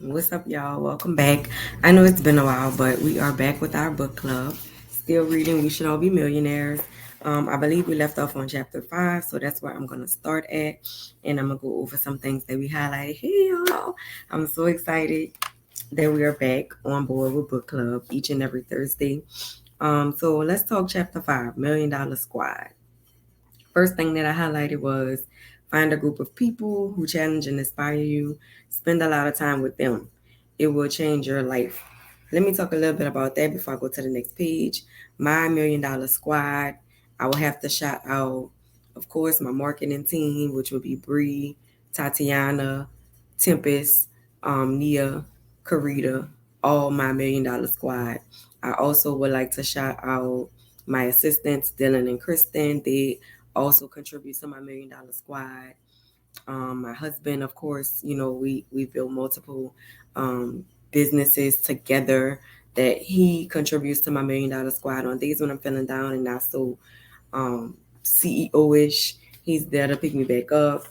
What's up, y'all? Welcome back. I know it's been a while, but we are back with our book club. Still reading We Should All Be Millionaires. I believe we left off on chapter 5, so that's where I'm going to start at. And I'm going to go over some things that we highlighted. Hey, y'all. I'm so excited that we are back on board with book club each and every Thursday. So let's talk chapter 5, $1 Million Squad. First thing that I highlighted was find a group of people who challenge and inspire you. Spend a lot of time with them. It will change your life. Let me talk a little bit about that before I go to the next page. My $1 Million Squad. I will have to shout out, of course, my marketing team, which would be Bree, Tatiana, Tempest, Nia, Karita, all my $1 Million Squad. I also would like to shout out my assistants, Dylan and Kristen. They also contribute to my $1 Million Squad. My husband, of course, we built multiple businesses together that he contributes to my $1 Million Squad on days when I'm feeling down and not so CEO-ish. He's there to pick me back up,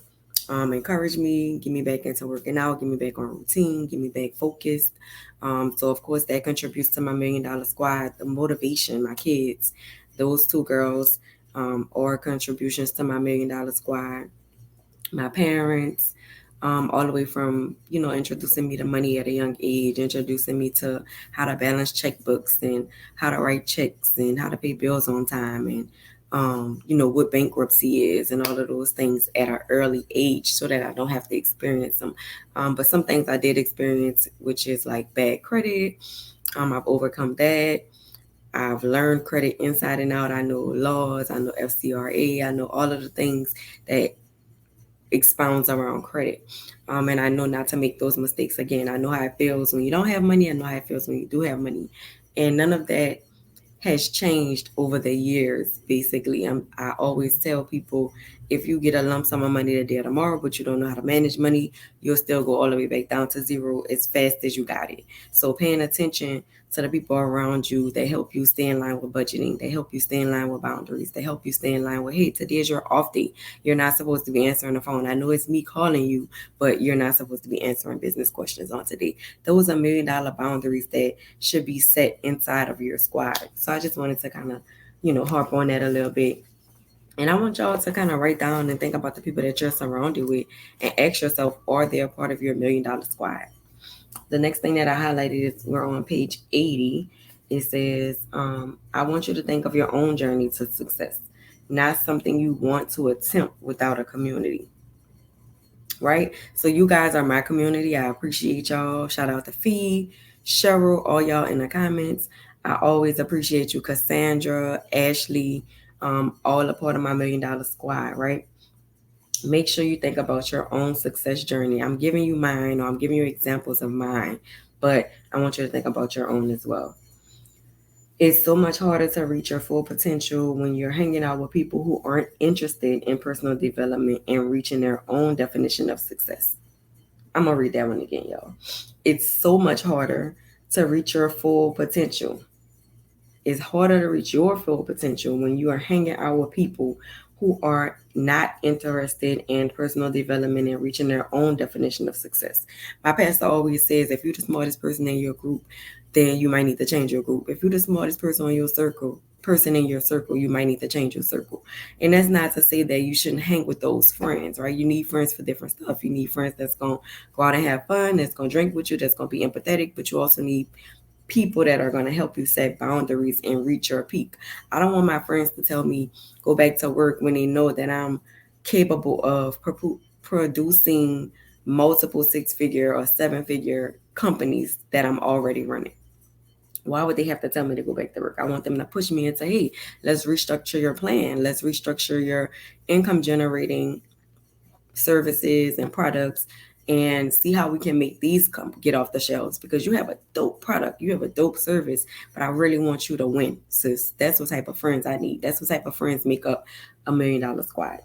encourage me, get me back into working out, get me back on routine, get me back focused. So of course that contributes to my $1 Million Squad. The motivation, my kids, those two girls, are contributions to my $1 Million Squad. My parents, all the way from introducing me to money at a young age, introducing me to how to balance checkbooks and how to write checks and how to pay bills on time and what bankruptcy is and all of those things at an early age so that I don't have to experience them. But some things I did experience, which is like bad credit. I've overcome that. I've learned credit inside and out. I know laws, I know FCRA, I know all of the things that expounds around credit. And I know not to make those mistakes again. I know how it feels when you don't have money. I know how it feels when you do have money. And none of that has changed over the years. Basically, I always tell people, if you get a lump sum of money today or tomorrow, but you don't know how to manage money, you'll still go all the way back down to zero as fast as you got it. So paying attention to the people around you, they help you stay in line with budgeting, they help you stay in line with boundaries, they help you stay in line with, hey, today's your off day, you're not supposed to be answering the phone. I know it's me calling you, but you're not supposed to be answering business questions on today. Those are $1 Million boundaries that should be set inside of your squad. So I just wanted to kind of harp on that a little bit. And I want y'all to kind of write down and think about the people that you're surrounded with and ask yourself, are they a part of your $1 Million Squad? The next thing that I highlighted is we're on page 80. It says, I want you to think of your own journey to success, not something you want to attempt without a community. Right? So you guys are my community. I appreciate y'all. Shout out to Fee, Cheryl, all y'all in the comments. I always appreciate you, Cassandra, Ashley, all a part of my $1 Million Squad, right? Make sure you think about your own success journey. I'm giving you mine, or I'm giving you examples of mine, but I want you to think about your own as well. It's so much harder to reach your full potential when you're hanging out with people who aren't interested in personal development and reaching their own definition of success. I'm going to read that one again, y'all. It's so much harder to reach your full potential. It's harder to reach your full potential when you are hanging out with people who are not interested in personal development and reaching their own definition of success. My pastor always says, if you're the smartest person in your group, then you might need to change your group. If you're the smartest person in your circle, you might need to change your circle. And that's not to say that you shouldn't hang with those friends, right? You need friends for different stuff. You need friends that's going to go out and have fun, that's going to drink with you, that's going to be empathetic, but you also need people that are going to help you set boundaries and reach your peak. I don't want my friends to tell me go back to work when they know that I'm capable of producing multiple 6-figure or 7-figure companies that I'm already running. Why would they have to tell me to go back to work? I want them to push me and say, hey, let's restructure your plan. Let's restructure your income generating services and products and see how we can make these get off the shelves, because you have a dope product, you have a dope service, but I really want you to win, sis. That's what type of friends I need. That's what type of friends make up a $1 Million Squad.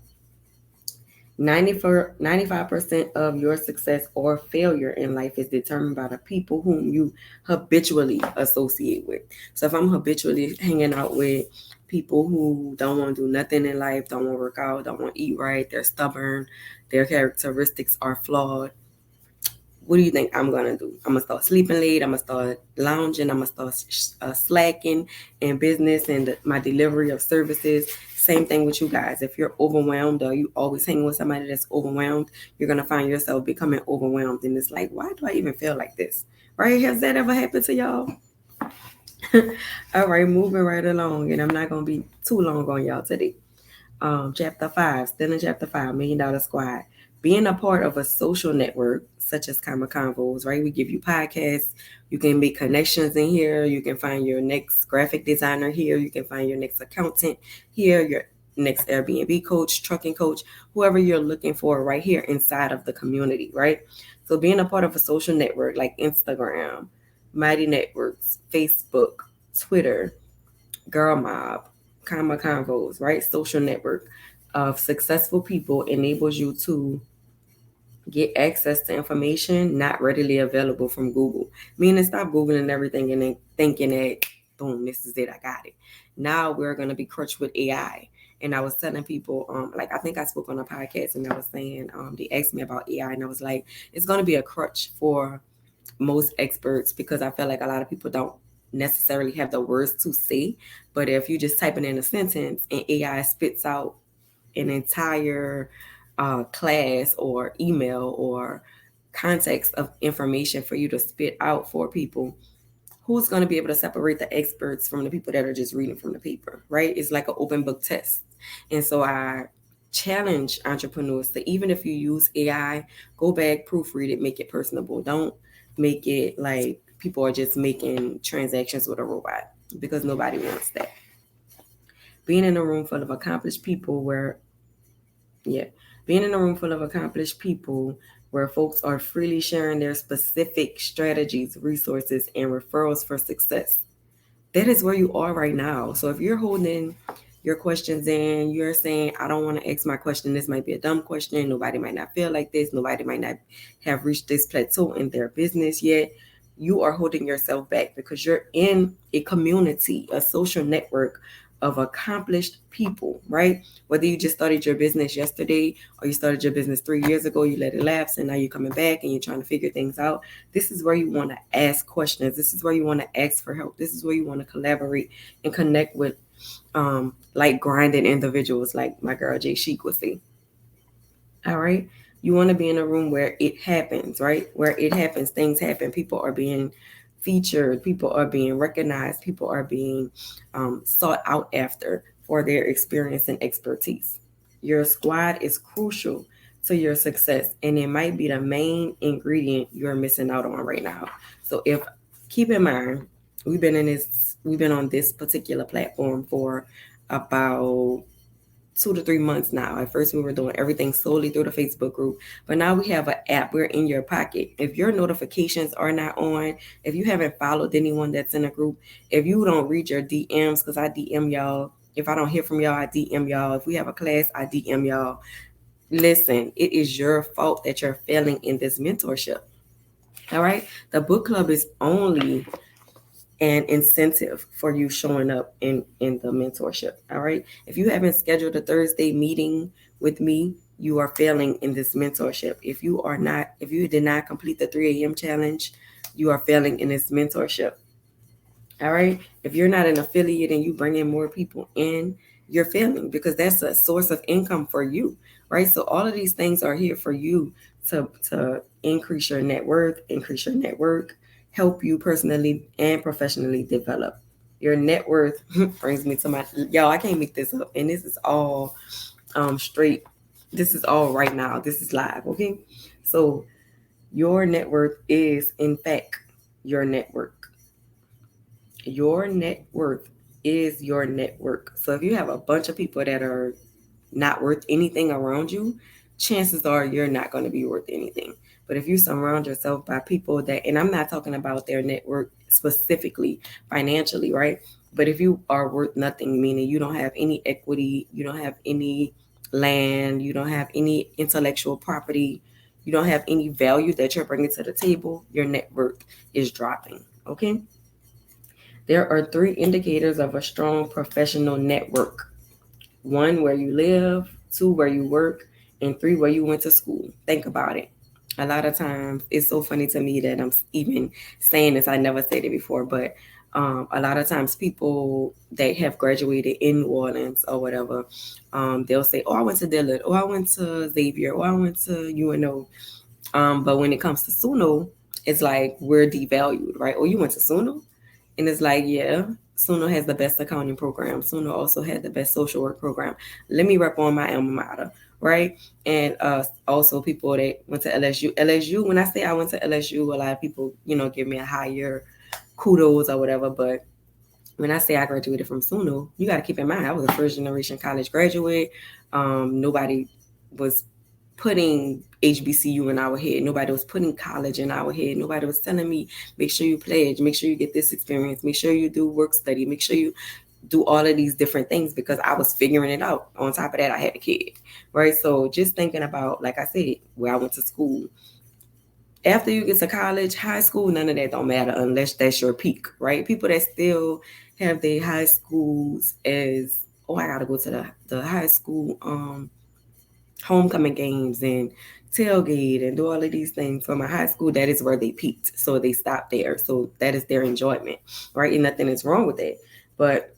95% of your success or failure in life is determined by the people whom you habitually associate with. So if I'm habitually hanging out with people who don't want to do nothing in life, don't want to work out, don't want to eat right, they're stubborn, their characteristics are flawed, what do you think I'm going to do? I'm going to start sleeping late. I'm going to start lounging. I'm going to start slacking in business and my delivery of services. Same thing with you guys. If you're overwhelmed or you always hang with somebody that's overwhelmed, you're going to find yourself becoming overwhelmed. And it's like, why do I even feel like this? Right? Has that ever happened to y'all? All right, moving right along. And I'm not going to be too long on y'all today. Chapter 5, still in Chapter 5, $1 Million Squad. Being a part of a social network such as Comma Convos, right? We give you podcasts. You can make connections in here. You can find your next graphic designer here. You can find your next accountant here, your next Airbnb coach, trucking coach, whoever you're looking for right here inside of the community, right? So being a part of a social network like Instagram, Mighty Networks, Facebook, Twitter, Girl Mob, Comma Convos, right? Social network of successful people enables you to get access to information not readily available from Google. Meaning stop Googling everything and then thinking that, boom, this is it, I got it. Now we're going to be crushed with AI. And I was telling people, like I think I spoke on a podcast and I was saying, they asked me about AI and I was like, it's going to be a crutch for most experts because I feel like a lot of people don't necessarily have the words to say. But if you just type it in a sentence and AI spits out an entire class or email or context of information for you to spit out for people, who's going to be able to separate the experts from the people that are just reading from the paper, right? It's like an open book test. And so I challenge entrepreneurs to, even if you use AI, go back, proofread it, make it personable. Don't make it like people are just making transactions with a robot because nobody wants that. Being in a room full of accomplished people being in a room full of accomplished people where folks are freely sharing their specific strategies, resources, and referrals for success. That is where you are right now. So if you're holding your questions in, you're saying, I don't want to ask my question. This might be a dumb question. Nobody might not feel like this. Nobody might not have reached this plateau in their business yet. You are holding yourself back because you're in a community, a social network of accomplished people, right? Whether you just started your business yesterday or you started your business 3 years ago, you let it lapse and now you're coming back and you're trying to figure things out. This is where you want to ask questions. This is where you want to ask for help. This is where you want to collaborate and connect with like grinding individuals like my girl Jay Chic would say. All right. You want to be in a room where it happens, right? Where it happens, things happen. People are being featured. People are being recognized. People are being sought out after for their experience and expertise. Your squad is crucial to your success, and it might be the main ingredient you're missing out on right now. So keep in mind, we've been on this particular platform for about 2 to 3 months now. At first, we were doing everything solely through the Facebook group, but now we have an app. We're in your pocket. If your notifications are not on, if you haven't followed anyone that's in a group, if you don't read your DMs, because I DM y'all. If I don't hear from y'all, I DM y'all. If we have a class, I DM y'all. Listen, it is your fault that you're failing in this mentorship. All right. The book club is only an incentive for you showing up in the mentorship. All right. If you haven't scheduled a Thursday meeting with me, you are failing in this mentorship. If you did not complete the 3 a.m. challenge, you are failing in this mentorship. All right. If you're not an affiliate and you bring in more people in, you're failing because that's a source of income for you. Right. So all of these things are here for you to increase your net worth, increase your network, help you personally and professionally develop. Your net worth brings me to y'all, I can't make this up. And this is all straight. This is all right now. This is live. Okay. So your net worth is in fact your network. Your net worth is your network. So if you have a bunch of people that are not worth anything around you, chances are you're not going to be worth anything. But if you surround yourself by people that, and I'm not talking about their network specifically financially, right? But if you are worth nothing, meaning you don't have any equity, you don't have any land, you don't have any intellectual property, you don't have any value that you're bringing to the table, your net worth is dropping. Okay. There are 3 indicators of a strong professional network. 1, where you live, 2, where you work, and 3, where you went to school. Think about it. A lot of times, it's so funny to me that I'm even saying this. I never said it before, but a lot of times people that have graduated in New Orleans or whatever, they'll say, "Oh, I went to Dillard," "Oh, I went to Xavier," "Oh, I went to UNO." But when it comes to Suno, it's like we're devalued, right? "Oh, you went to Suno?" And it's like, yeah, Suno has the best accounting program. Suno also had the best social work program. Let me rep on my alma mater, right? And also people that went to LSU. LSU, when I say I went to LSU, a lot of people, give me a higher kudos or whatever. But when I say I graduated from Suno, you got to keep in mind I was a first generation college graduate. Nobody was putting HBCU in our head. Nobody was putting college in our head. Nobody was telling me, make sure you pledge, make sure you get this experience, make sure you do work study, make sure you do all of these different things, because I was figuring it out. On top of that, I had a kid, right? So just thinking about, like I said, where I went to school. After you get to college, high school, none of that don't matter unless that's your peak, right? People that still have their high schools as, oh, I gotta go to the high school homecoming games and tailgate and do all of these things. For my high school, that is where they peaked. So they stopped there. So that is their enjoyment, right? And nothing is wrong with that. But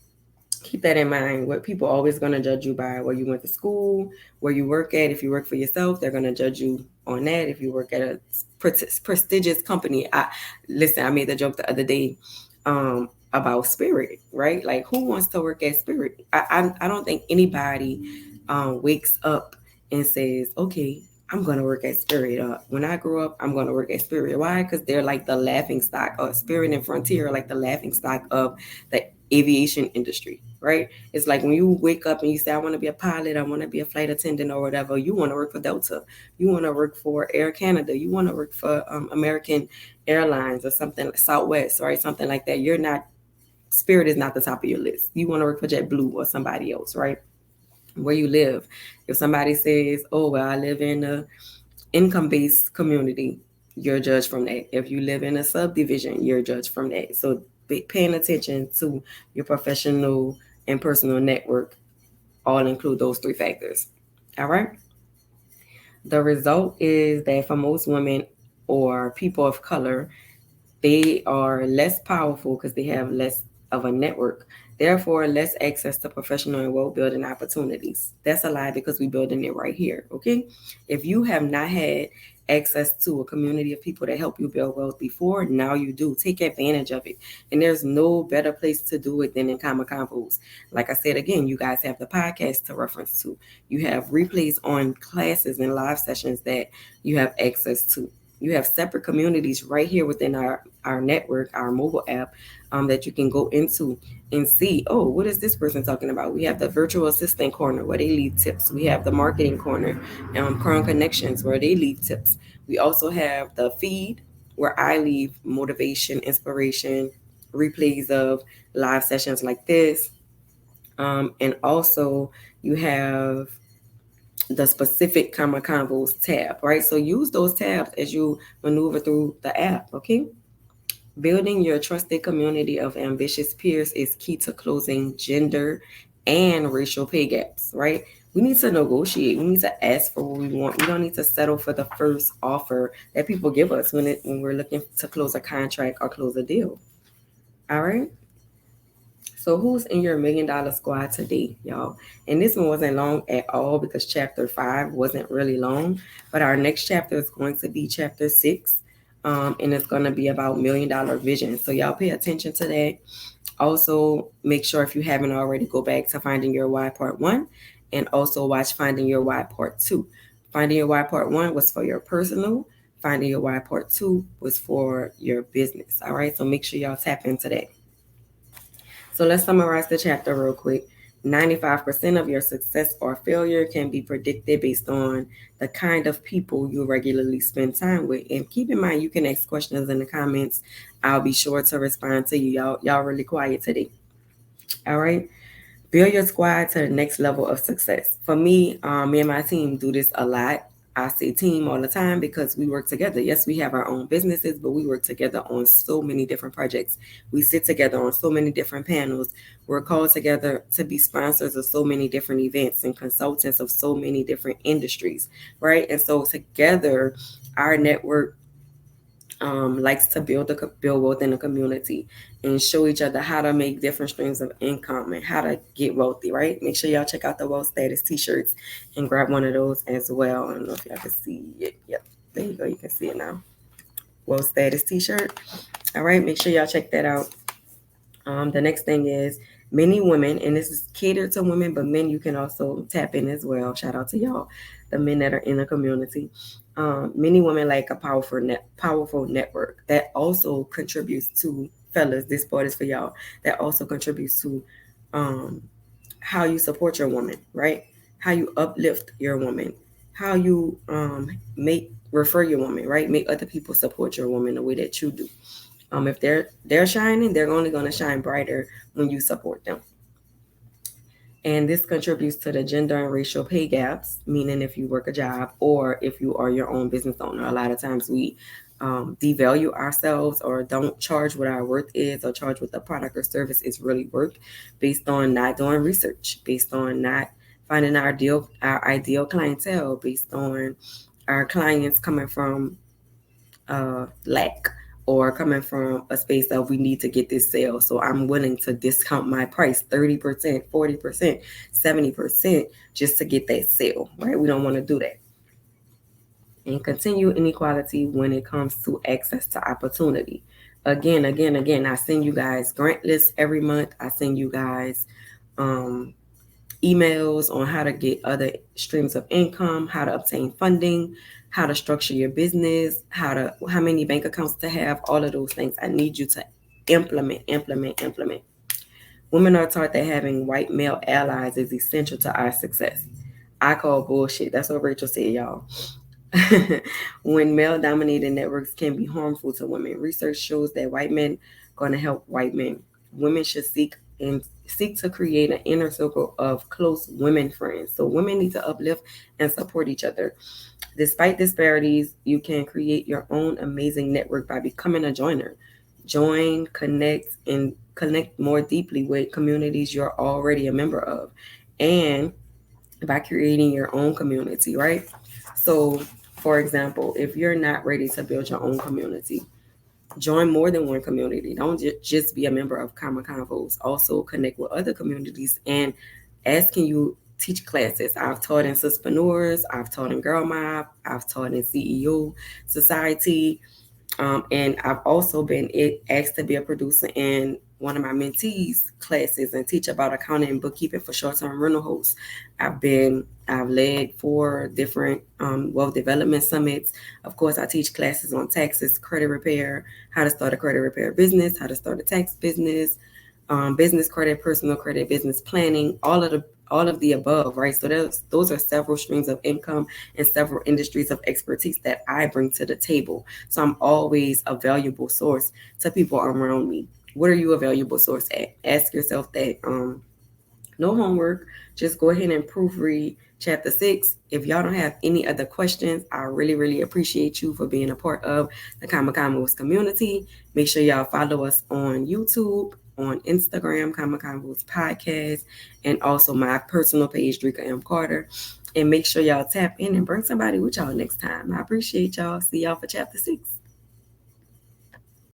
keep that in mind. What people always going to judge you by where you went to school, where you work at. If you work for yourself, they're going to judge you on that. If you work at a prestigious company, I made the joke the other day about Spirit, right? Like, who wants to work at Spirit? I don't think anybody wakes up and says, okay, I'm going to work at Spirit. When I grow up, I'm going to work at Spirit. Why? Because they're like the laughing stock, or Spirit and Frontier are like the laughing stock of the aviation industry, right? It's like when you wake up and you say, I want to be a pilot, I want to be a flight attendant or whatever, you want to work for Delta, you want to work for Air Canada, you want to work for American Airlines or something like Southwest, right? Something like that. You're not, Spirit is not the top of your list. You want to work for JetBlue or somebody else, right? Where you live. If somebody says, oh, well, I live in a income-based community, you're judged from that. If you live in a subdivision, you're judged from that. So paying attention to your professional and personal network all include those three factors. All right. The result is that for most women or people of color, they are less powerful because they have less of a network. Therefore, less access to professional and wealth building opportunities. That's a lie because we're building it right here. Okay. If you have not had access to a community of people that help you build wealth before, now you do. Take advantage of it. And there's no better place to do it than in Comma Convos. Like I said again, you guys have the podcast to reference to. You have replays on classes and live sessions that you have access to. You have separate communities right here within our network, our mobile app, that you can go into and see, oh, what is this person talking about? We have the virtual assistant corner where they leave tips. We have the marketing corner, Current Connections, where they leave tips. We also have the feed where I leave motivation, inspiration, replays of live sessions like this. And also you have the specific Comma Convos tab, right? So use those tabs as you maneuver through the app, okay? Building your trusted community of ambitious peers is key to closing gender and racial pay gaps, right? We need to negotiate. We need to ask for what we want. We don't need to settle for the first offer that people give us when we're looking to close a contract or close a deal. All right? So who's in your $1 million squad today, y'all? And this one wasn't long at all because chapter 5 wasn't really long. But our next chapter is going to be chapter 6. And it's going to be about $1 million vision. So y'all pay attention to that. Also, make sure if you haven't already, go back to Finding Your Why Part 1 and also watch Finding Your Why Part 2. Finding Your Why Part 1 was for your personal. Finding Your Why Part 2 was for your business. All right, so make sure y'all tap into that. So let's summarize the chapter real quick. 95% of your success or failure can be predicted based on the kind of people you regularly spend time with. And keep in mind, you can ask questions in the comments. I'll be sure to respond to you. Y'all really quiet today. All right. Build your squad to the next level of success. For me, me and my team do this a lot. I say team all the time because we work together. Yes, we have our own businesses, but we work together on so many different projects. We sit together on so many different panels. We're called together to be sponsors of so many different events and consultants of so many different industries, right? And so together, Our network likes to build within the community and show each other how to make different streams of income and how to get wealthy, right? Make sure y'all check out the Wealth Status t-shirts and grab one of those as well. I don't know if y'all can see it. Yep, there you go. You can see it now. Wealth Status t-shirt. All right, make sure y'all check that out. The next thing is many women, and this is catered to women, but men you can also tap in as well. Shout out to y'all, the men that are in the community. Many women like a powerful network that also contributes to, fellas, this part is for y'all, that also contributes to how you support your woman, right? How you uplift your woman, how you refer your woman, right? Make other people support your woman the way that you do. If they're shining, they're only going to shine brighter when you support them. And this contributes to the gender and racial pay gaps, meaning if you work a job or if you are your own business owner. A lot of times we devalue ourselves or don't charge what our worth is or charge what the product or service is really worth based on not doing research, based on not finding our ideal clientele, based on our clients coming from lack or coming from a space of we need to get this sale. So I'm willing to discount my price 30%, 40%, 70% just to get that sale, right? We don't want to do that. And continue inequality when it comes to access to opportunity. Again, I send you guys grant lists every month. I send you guys emails on how to get other streams of income, how to obtain funding, how to structure your business, how many bank accounts to have, all of those things. I need you to implement. Women are taught that having white male allies is essential to our success. I call bullshit. That's what Rachel said, y'all. When male-dominated networks can be harmful to women. Research shows that white men going to help white men. Women should seek to create an inner circle of close women friends. So women need to uplift and support each other. Despite disparities, you can create your own amazing network by becoming a joiner. Join, connect more deeply with communities you're already a member of, and by creating your own community, right? So, for example, if you're not ready to build your own community, join more than one community. Don't just be a member of Comma Convos. Also connect with other communities and ask, can you teach classes? I've taught in Suspreneurs, I've taught in Girl Mob, I've taught in CEO Society, and I've also been asked to be a producer in one of my mentees' classes and teach about accounting and bookkeeping for short-term rental hosts. I've led 4 different wealth development summits. Of course, I teach classes on taxes, credit repair, how to start a credit repair business, how to start a tax business, business credit, personal credit, business planning, all of the above, right? So those are several streams of income and several industries of expertise that I bring to the table. So I'm always a valuable source to people around me. What are you a valuable source at? Ask yourself that. No homework. Just go ahead and proofread chapter 6. If y'all don't have any other questions, I really, really appreciate you for being a part of the Comma Convos community. Make sure y'all follow us on YouTube, on Instagram, Comma Convos Podcast, and also my personal page, Drika M. Carter. And make sure y'all tap in and bring somebody with y'all next time. I appreciate y'all. See y'all for chapter 6.